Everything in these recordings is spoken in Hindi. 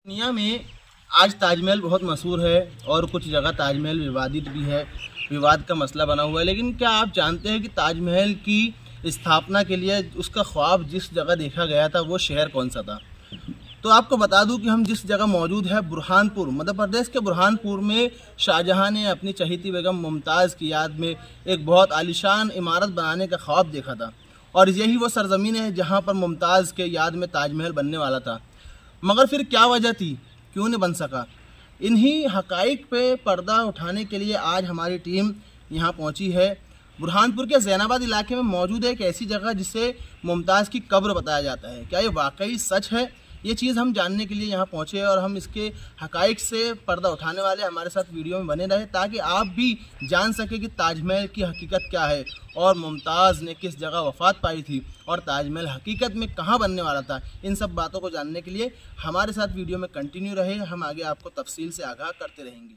दुनिया में आज ताजमहल बहुत मशहूर है और कुछ जगह ताजमहल विवादित भी है, विवाद का मसला बना हुआ है। लेकिन क्या आप जानते हैं कि ताजमहल की स्थापना के लिए उसका ख्वाब जिस जगह देखा गया था वो शहर कौन सा था? तो आपको बता दूं कि हम जिस जगह मौजूद है बुरहानपुर, मध्य प्रदेश के बुरहानपुर में शाहजहां ने अपनी चहेती बेगम मुमताज़ की याद में एक बहुत आलीशान इमारत बनाने का ख्वाब देखा था और यही वो सरजमीन है जहां पर मुमताज़ के याद में ताजमहल बनने वाला था। मगर फिर क्या वजह थी, क्यों नहीं बन सका? इन्हीं हकाइक पे पर्दा उठाने के लिए आज हमारी टीम यहाँ पहुँची है। बुरहानपुर के जैनाबाद इलाके में मौजूद है एक ऐसी जगह जिसे मुमताज़ की कब्र बताया जाता है। क्या ये वाकई सच है? ये चीज़ हम जानने के लिए यहाँ पहुँचे हैं और हम इसके हकाइक से पर्दा उठाने वाले हमारे साथ वीडियो में बने रहे ताकि आप भी जान सके कि ताजमहल की हकीकत क्या है और मुमताज़ ने किस जगह वफ़ात पाई थी और ताजमहल हकीकत में कहाँ बनने वाला था। इन सब बातों को जानने के लिए हमारे साथ वीडियो में कंटिन्यू रहे, हम आगे आपको तफसील से आगाह करते रहेंगे।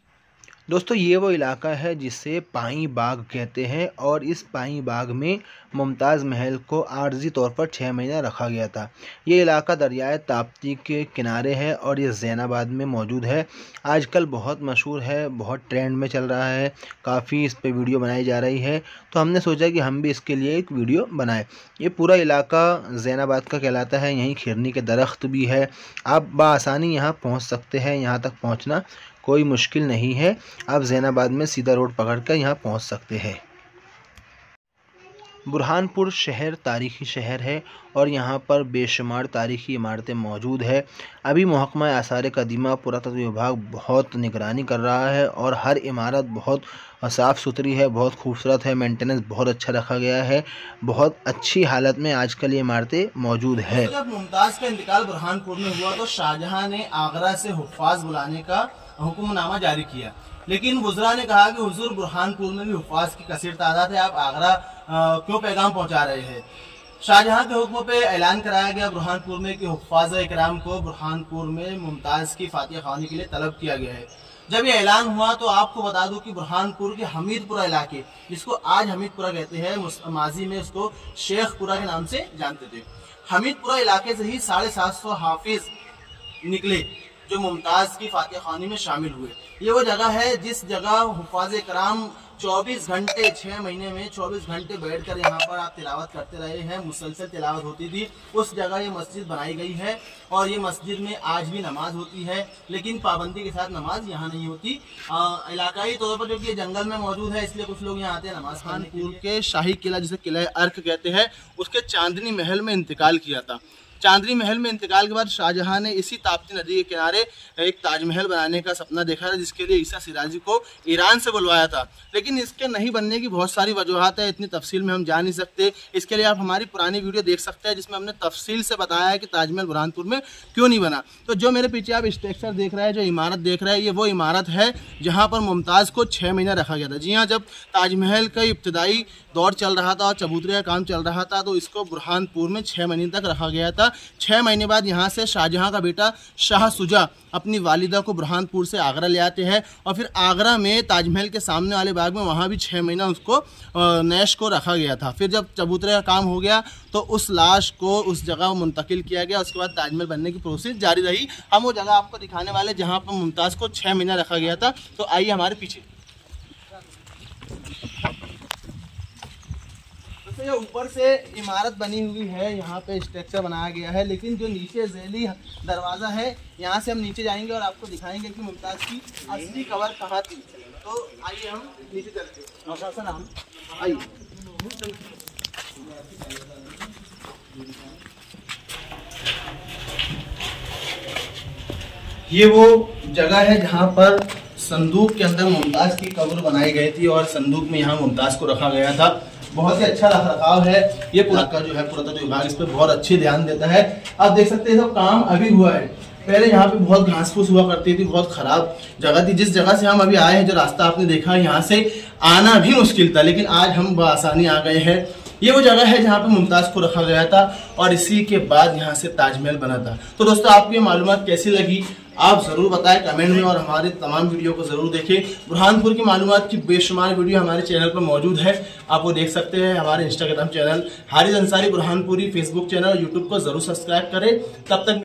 दोस्तों, ये वो इलाका है जिसे पाई बाग कहते हैं और इस पाई बाग में मुमताज़ महल को आर्जी तौर पर 6 महीना रखा गया था। ये इलाका दरियाए ताप्ती के किनारे है और ये जैनाबाद में मौजूद है। आजकल बहुत मशहूर है, बहुत ट्रेंड में चल रहा है, काफ़ी इस पे वीडियो बनाई जा रही है, तो हमने सोचा कि हम भी इसके लिए एक वीडियो बनाएं। ये पूरा इलाका जैनाबाद का कहलाता है। यहीं खिरनी के दरख्त भी है, आप बआसानी यहाँ पहुँच सकते हैं। यहाँ तक पहुँचना कोई मुश्किल नहीं है, आप जैनाबाद में सीधा रोड पकड़कर यहाँ पहुँच सकते हैं। बुरहानपुर शहर तारीख़ी शहर है और यहाँ पर बेशुमार तारीख़ी इमारतें मौजूद है। अभी महकमा आसार कदीमा पुरातत्व विभाग बहुत निगरानी कर रहा है और हर इमारत बहुत साफ़ सुथरी है, बहुत खूबसूरत है, मेंटेनेंस बहुत अच्छा रखा गया है, बहुत अच्छी हालत में आजकल ये इमारतें मौजूद है। जब मुमताज़ का इंतकाल बुरहानपुर में हुआ तो शाहजहां ने आगरा से हुफ़ाज़ बुलाने का हुक्मनामा जारी किया, लेकिन वुज़रा ने कहा कि हुजूर बुरहानपुर में भी हुफ़ाज़ की कसीर तादाद है, आप आगरा क्यों पैगाम पहुंचा रहे हैं? शाहजहां के हुक्म पे ऐलान कराया गया बुरहानपुर में कि हुफ़ाज़ इकराम को बुरहानपुर में मुमताज़ की फातिहा ख़वानी के लिए तलब किया गया है। जब ये ऐलान हुआ तो आपको बता दूं कि बुरहानपुर के हमीदपुरा इलाके, जिसको आज हमीदपुरा कहते हैं, माजी में उसको शेखपुरा के नाम से जानते थे, हमीदपुरा इलाके से ही 750 हाफिज निकले जो मुमताज़ की फातिहा ख़वानी में शामिल हुए। ये वो जगह है जिस जगह हुफ़ाज़ इकराम 24 घंटे 6 महीने में 24 घंटे बैठकर यहाँ पर आप तिलावत करते रहे हैं, मुसलसल तिलावत होती थी। उस जगह ये मस्जिद बनाई गई है और ये मस्जिद में आज भी नमाज होती है, लेकिन पाबंदी के साथ नमाज यहाँ नहीं होती। इलाकाई तौर पर जो कि ये जंगल में मौजूद है इसलिए कुछ लोग यहाँ आते हैं नमाज। खानपुर के शाही किला जिसे किला अर्क कहते हैं, उसके चांदनी महल में इंतकाल किया था। चांदनी महल में इंतकाल के बाद शाहजहां ने इसी ताप्ती नदी के किनारे एक ताजमहल बनाने का सपना देखा था, जिसके लिए ईसा सिराजी को ईरान से बुलवाया था। लेकिन इसके नहीं बनने की बहुत सारी वजूहात है, इतनी तफसील में हम जा नहीं सकते। इसके लिए आप हमारी पुरानी वीडियो देख सकते हैं जिसमें हमने तफसील से बताया है कि ताजमहल बुरहानपुर में क्यों नहीं बना। तो जो मेरे पीछे आप स्ट्रक्चर देख रहे हैं, जो इमारत देख रहे हैं, ये वो इमारत है जहाँ पर मुमताज़ को 6 महीना रखा गया था। जी हाँ, जब ताजमहल का इब्तदाई दौर चल रहा था और चबूतरे का काम चल रहा था तो इसको बुरहानपुर में 6 महीने तक रखा गया था। 6 महीने बाद यहाँ से शाहजहां का बेटा शाह सुजा अपनी वालिदा को बुरहानपुर से आगरा ले आते हैं और फिर आगरा में ताजमहल के सामने वाले बाग में वहाँ भी 6 महीना उसको नैश को रखा गया था। फिर जब चबूतरे का काम हो गया तो उस लाश को उस जगह मुंतकिल किया गया। उसके बाद ताजमहल बनने की प्रोसेस जारी रही। हम वो जगह आपको दिखाने वाले जहाँ पर मुमताज़ को 6 महीना रखा गया था। तो आइए हमारे पीछे। तो ये ऊपर से इमारत बनी हुई है, यहाँ पे स्ट्रक्चर बनाया गया है, लेकिन जो नीचे ज़ैली दरवाज़ा है यहाँ से हम नीचे जाएंगे और आपको दिखाएंगे कि मुमताज़ की असली कब्र कहाँ थी। तो आइए हम नीचे चलते हैं। आइए। ये वो जगह है जहाँ पर संदूक के अंदर मुमताज़ की कब्र बनाई गई थी और संदूक में यहाँ मुमताज़ को रखा गया था। बहुत ही अच्छा रखरखाव है। ये पूरा का जो है पुरातत्व विभाग इस पर बहुत अच्छी ध्यान देता है। आप देख सकते हैं सब काम अभी हुआ है। पहले यहाँ पे बहुत घास फूस हुआ करती थी, बहुत खराब जगह थी। जिस जगह से हम अभी आए हैं, जो रास्ता आपने देखा है, यहाँ से आना भी मुश्किल था, लेकिन आज हम बआसानी आ गए हैं। ये वो जगह है जहाँ पे मुमताज़ को रखा गया था और इसी के बाद यहाँ से ताजमहल बना था। तो दोस्तों, आपको ये मालूमात कैसी लगी आप ज़रूर बताएं कमेंट में और हमारे तमाम वीडियो को ज़रूर देखें। बुरहानपुर की मालूमात की बेशुमार वीडियो हमारे चैनल पर मौजूद है, आप वो देख सकते हैं। हमारे Instagram channel Haris Ansari Burhanpuri, Facebook channel, YouTube को ज़रूर सब्सक्राइब करें। तब तक